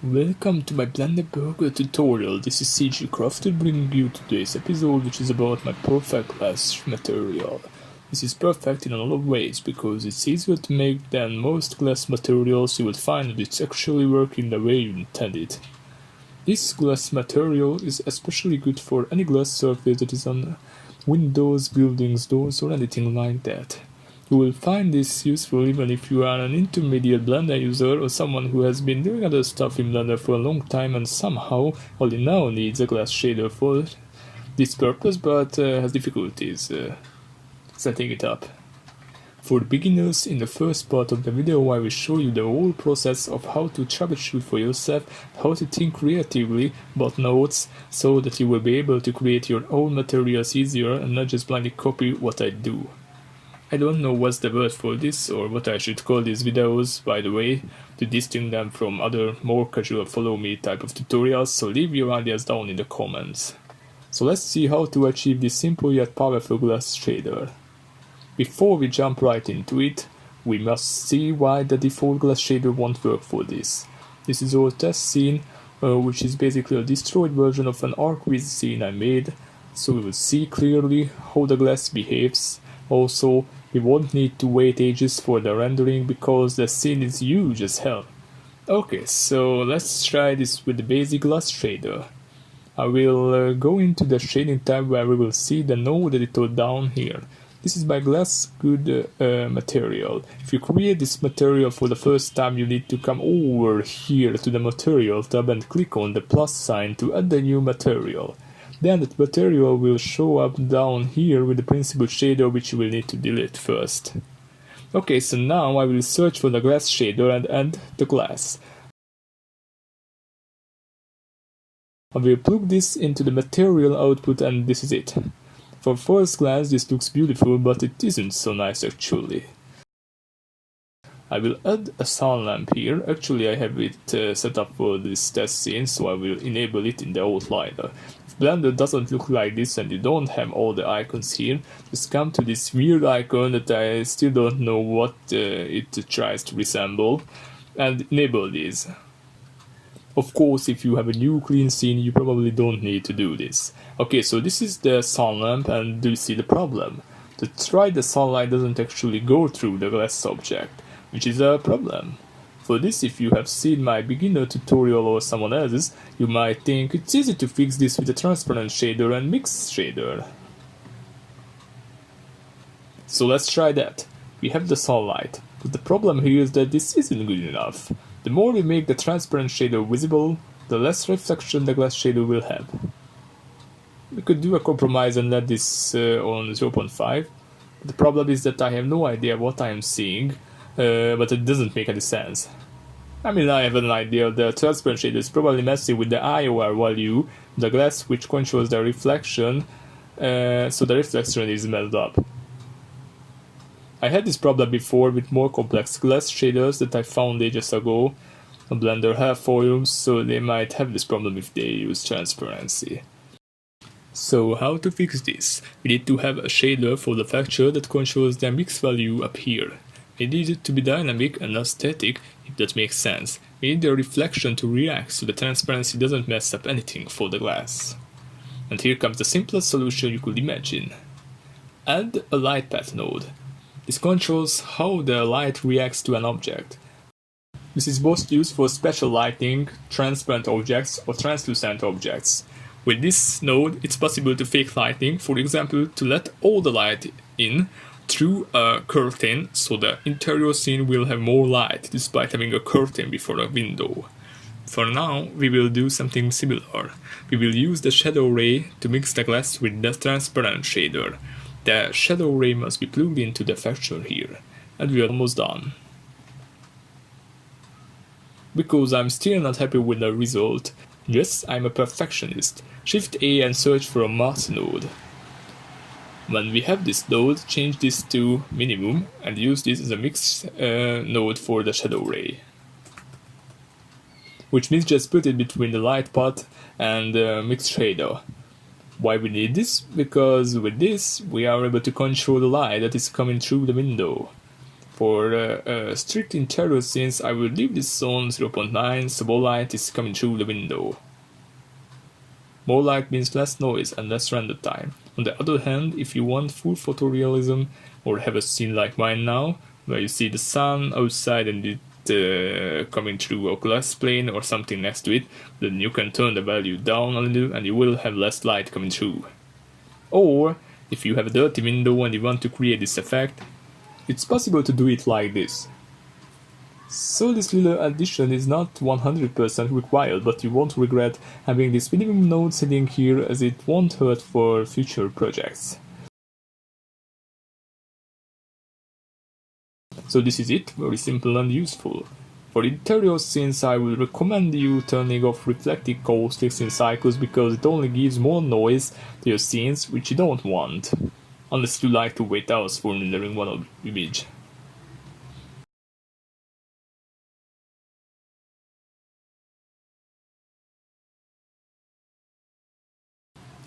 Welcome to my Blender Burger tutorial. This is CG Crafted bringing you today's episode, which is about my perfect glass material. This is perfect in a lot of ways because it's easier to make than most glass materials you will find, and it's actually working the way you intended. This glass material is especially good for any glass surface that is on windows, buildings, doors, or anything like that. You will find this useful even if you are an intermediate Blender user or someone who has been doing other stuff in Blender for a long time and somehow only now needs a glass shader for this purpose but has difficulties setting it up. For the beginners, in the first part of the video I will show you the whole process of how to troubleshoot for yourself, how to think creatively about nodes so that you will be able to create your own materials easier and not just blindly copy what I do. I don't know what's the word for this or what I should call these videos, by the way, to distinguish them from other more casual follow me type of tutorials, so leave your ideas down in the comments. So let's see how to achieve this simple yet powerful glass shader. Before we jump right into it, we must see why the default glass shader won't work for this. This is our test scene, which is basically a destroyed version of an arc-with scene I made, so we will see clearly how the glass behaves. Also, we won't need to wait ages for the rendering because the scene is huge as hell. Okay, so let's try this with the basic glass shader. I will go into the shading tab where we will see the node editor down here. This is my glass good material. If you create this material for the first time, you need to come over here to the material tab and click on the plus sign to add the new material. Then that material will show up down here with the principal shader, which you will need to delete first. Okay, so now I will search for the glass shader and add the glass. I will plug this into the material output and this is it. For first glance this looks beautiful, but it isn't so nice actually. I will add a sun lamp here. Actually I have it set up for this test scene, so I will enable it in the outliner. If Blender doesn't look like this and you don't have all the icons here, just come to this weird icon that I still don't know what it tries to resemble and enable these. Of course, if you have a new clean scene, you probably don't need to do this. Okay, so this is the sun lamp, and do you see the problem? That's right, the sunlight doesn't actually go through the glass object, which is a problem. For this, if you have seen my beginner tutorial or someone else's, you might think it's easy to fix this with a transparent shader and mix shader. So let's try that. We have the sunlight, but the problem here is that this isn't good enough. The more we make the transparent shader visible, the less reflection the glass shader will have. We could do a compromise and let this on 0.5. The problem is that I have no idea what I am seeing, but it doesn't make any sense. I mean, I have an idea. The transparent shader is probably messing with the IOR value, the glass which controls the reflection, so the reflection is messed up. I had this problem before with more complex glass shaders that I found ages ago on Blender have forums, so they might have this problem if they use transparency. So how to fix this? We need to have a shader for the texture that controls the mix value up here. We need it to be dynamic and not static, if that makes sense. We need the reflection to react so the transparency doesn't mess up anything for the glass. And here comes the simplest solution you could imagine. Add a light path node. This controls how the light reacts to an object. This is most used for special lighting, transparent objects or translucent objects. With this node, it's possible to fake lighting, for example, to let all the light in through a curtain, so the interior scene will have more light despite having a curtain before a window. For now, we will do something similar. We will use the shadow ray to mix the glass with the transparent shader. The shadow ray must be plugged into the texture here, and we are almost done. Because I'm still not happy with the result, yes, I'm a perfectionist, Shift A and search for a mask node. When we have this node, change this to minimum and use this as a mix node for the shadow ray. Which means just put it between the light path and the mixed shader. Why we need this? Because with this we are able to control the light that is coming through the window. For strict interior scenes, I will leave this on 0.9 so more light is coming through the window. More light means less noise and less render time. On the other hand, if you want full photorealism or have a scene like mine now, where you see the sun outside and it coming through a glass plane or something next to it, then you can turn the value down a little and you will have less light coming through. Or, if you have a dirty window and you want to create this effect, it's possible to do it like this. So this little addition is not 100% required, but you won't regret having this minimum node sitting here as it won't hurt for future projects. So this is it, very simple and useful. For interior scenes, I will recommend you turning off reflective caustics in cycles because it only gives more noise to your scenes, which you don't want. Unless you like to wait hours for rendering one image.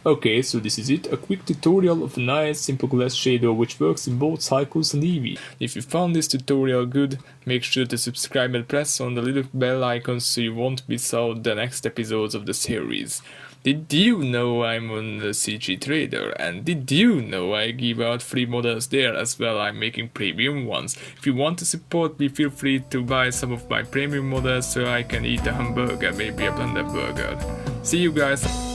Okay, so this is it, a quick tutorial of a nice simple glass shader which works in both cycles and Eevee. If you found this tutorial good, make sure to subscribe and press on the little bell icon so you won't miss out the next episodes of the series. Did you know I'm on the CG Trader? And did you know I give out free models there as well? I'm making premium ones. If you want to support me, feel free to buy some of my premium models so I can eat a hamburger, maybe a blender burger. See you guys!